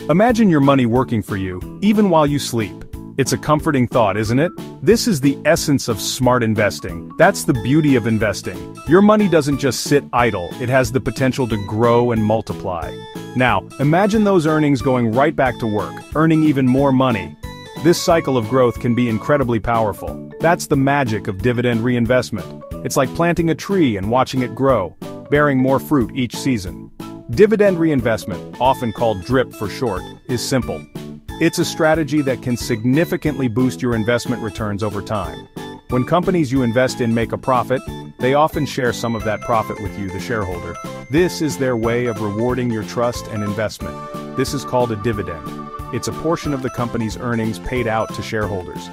Imagine your money working for you, even while you sleep. It's a comforting thought, isn't it? This is the essence of smart investing. That's the beauty of investing. Your money doesn't just sit idle, it has the potential to grow and multiply. Now, imagine those earnings going right back to work, earning even more money. This cycle of growth can be incredibly powerful. That's the magic of dividend reinvestment. It's like planting a tree and watching it grow, bearing more fruit each season. Dividend reinvestment, often called DRIP for short, is simple. It's a strategy that can significantly boost your investment returns over time. When companies you invest in make a profit, they often share some of that profit with you, the shareholder. This is their way of rewarding your trust and investment. This is called a dividend. It's a portion of the company's earnings paid out to shareholders.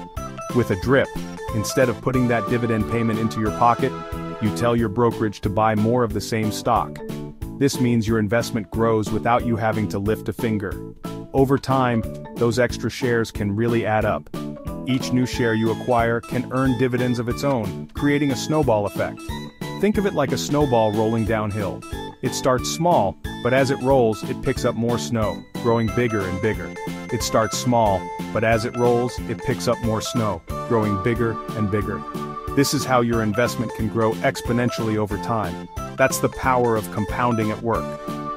With a DRIP, instead of putting that dividend payment into your pocket, you tell your brokerage to buy more of the same stock. This means your investment grows without you having to lift a finger. Over time, those extra shares can really add up. Each new share you acquire can earn dividends of its own, creating a snowball effect. Think of it like a snowball rolling downhill. It starts small, but as it rolls, it picks up more snow, growing bigger and bigger. It starts small, but as it rolls, it picks up more snow, growing bigger and bigger. This is how your investment can grow exponentially over time. That's the power of compounding at work.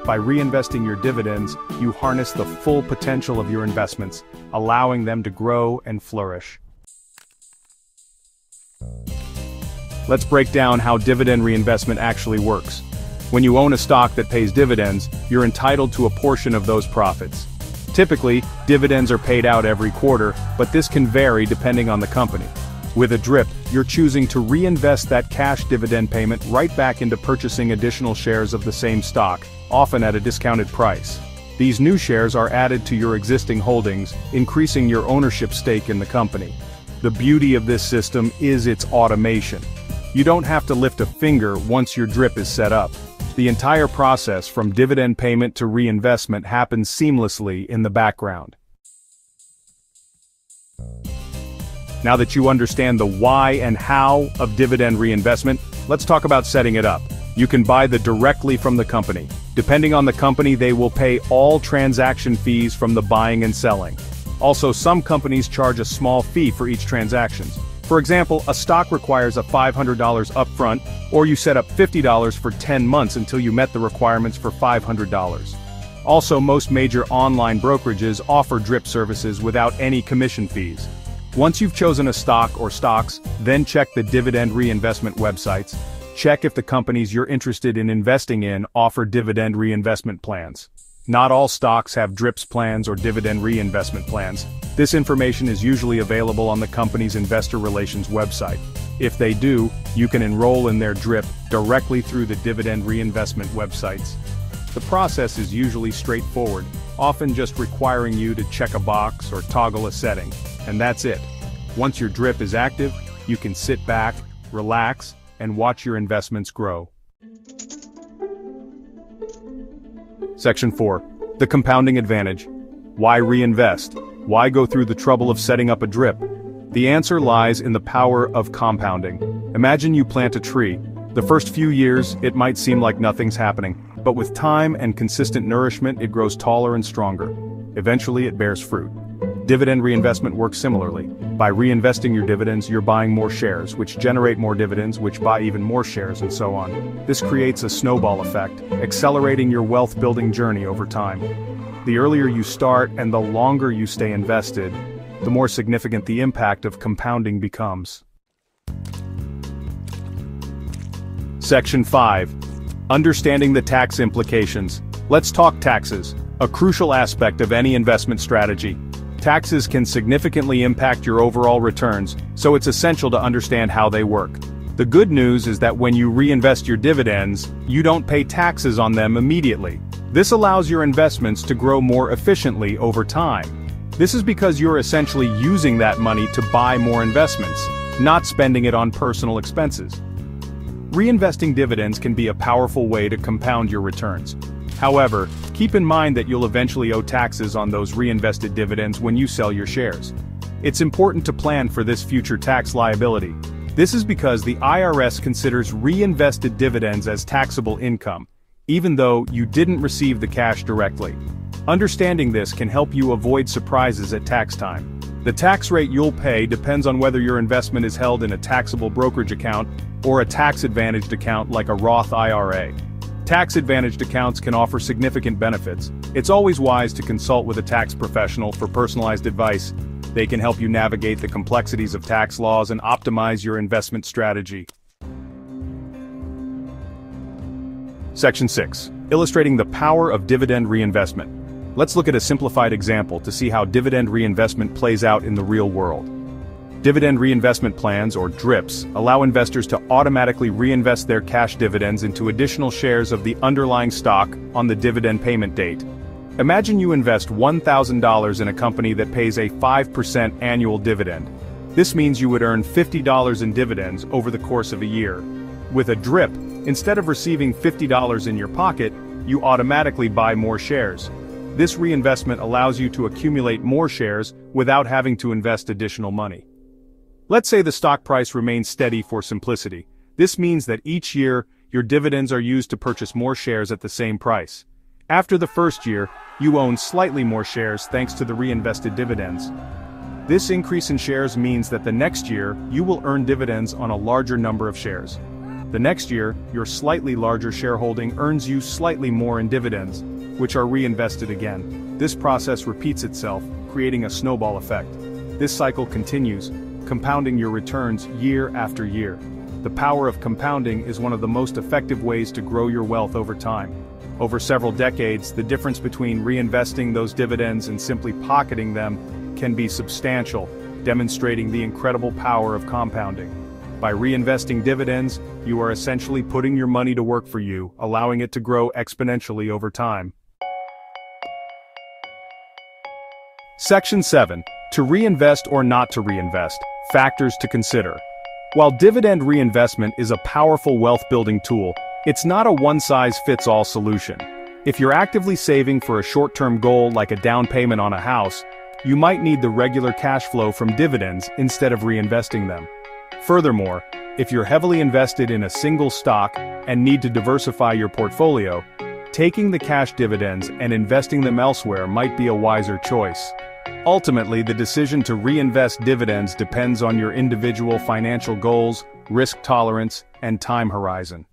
By reinvesting your dividends, you harness the full potential of your investments, allowing them to grow and flourish. Let's break down how dividend reinvestment actually works. When you own a stock that pays dividends, you're entitled to a portion of those profits. Typically, dividends are paid out every quarter, but this can vary depending on the company. With a DRIP, you're choosing to reinvest that cash dividend payment right back into purchasing additional shares of the same stock, often at a discounted price. These new shares are added to your existing holdings, increasing your ownership stake in the company. The beauty of this system is its automation. You don't have to lift a finger once your DRIP is set up. The entire process from dividend payment to reinvestment happens seamlessly in the background. Now that you understand the why and how of dividend reinvestment, let's talk about setting it up. You can buy directly from the company. Depending on the company, they will pay all transaction fees from the buying and selling. Also, some companies charge a small fee for each transaction. For example, a stock requires a $500 upfront, or you set up $50 for 10 months until you met the requirements for $500. Also, most major online brokerages offer DRIP services without any commission fees. Once you've chosen a stock or stocks, then check the dividend reinvestment websites. Check if the companies you're interested in investing in offer dividend reinvestment plans. Not all stocks have DRIPS plans or dividend reinvestment plans. This information is usually available on the company's investor relations website. If they do, you can enroll in their DRIP directly through the dividend reinvestment websites. The process is usually straightforward, often just requiring you to check a box or toggle a setting, and that's it. Once your DRIP is active, you can sit back, relax, and watch your investments grow. Section 4. The compounding advantage. Why reinvest? Why go through the trouble of setting up a DRIP? The answer lies in the power of compounding. Imagine you plant a tree. The first few years, it might seem like nothing's happening, but with time and consistent nourishment, it grows taller and stronger. Eventually, it bears fruit. Dividend reinvestment works similarly. By reinvesting your dividends, you're buying more shares, which generate more dividends, which buy even more shares, and so on. This creates a snowball effect, accelerating your wealth-building journey over time. The earlier you start and the longer you stay invested, the more significant the impact of compounding becomes. Section 5. Understanding the tax implications. Let's talk taxes, a crucial aspect of any investment strategy. Taxes can significantly impact your overall returns, so it's essential to understand how they work. The good news is that when you reinvest your dividends, you don't pay taxes on them immediately. This allows your investments to grow more efficiently over time. This is because you're essentially using that money to buy more investments, not spending it on personal expenses. Reinvesting dividends can be a powerful way to compound your returns. However, keep in mind that you'll eventually owe taxes on those reinvested dividends when you sell your shares. It's important to plan for this future tax liability. This is because the IRS considers reinvested dividends as taxable income, even though you didn't receive the cash directly. Understanding this can help you avoid surprises at tax time. The tax rate you'll pay depends on whether your investment is held in a taxable brokerage account or a tax-advantaged account like a Roth IRA. Tax-advantaged accounts can offer significant benefits. It's always wise to consult with a tax professional for personalized advice. They can help you navigate the complexities of tax laws and optimize your investment strategy. Section 6. Illustrating the power of dividend reinvestment. Let's look at a simplified example to see how dividend reinvestment plays out in the real world. Dividend reinvestment plans, or DRIPs, allow investors to automatically reinvest their cash dividends into additional shares of the underlying stock on the dividend payment date. Imagine you invest $1,000 in a company that pays a 5% annual dividend. This means you would earn $50 in dividends over the course of a year. With a DRIP, instead of receiving $50 in your pocket, you automatically buy more shares. This reinvestment allows you to accumulate more shares without having to invest additional money. Let's say the stock price remains steady for simplicity. This means that each year, your dividends are used to purchase more shares at the same price. After the first year, you own slightly more shares thanks to the reinvested dividends. This increase in shares means that the next year, you will earn dividends on a larger number of shares. The next year, your slightly larger shareholding earns you slightly more in dividends, which are reinvested again. This process repeats itself, creating a snowball effect. This cycle continues, compounding your returns year after year. The power of compounding is one of the most effective ways to grow your wealth over time. Over several decades, the difference between reinvesting those dividends and simply pocketing them can be substantial, demonstrating the incredible power of compounding. By reinvesting dividends, you are essentially putting your money to work for you, allowing it to grow exponentially over time. Section 7. To reinvest or not to reinvest. Factors to consider. While dividend reinvestment is a powerful wealth-building tool, it's not a one-size-fits-all solution. If you're actively saving for a short-term goal like a down payment on a house, you might need the regular cash flow from dividends instead of reinvesting them. Furthermore, if you're heavily invested in a single stock and need to diversify your portfolio, taking the cash dividends and investing them elsewhere might be a wiser choice. Ultimately, the decision to reinvest dividends depends on your individual financial goals, risk tolerance, and time horizon.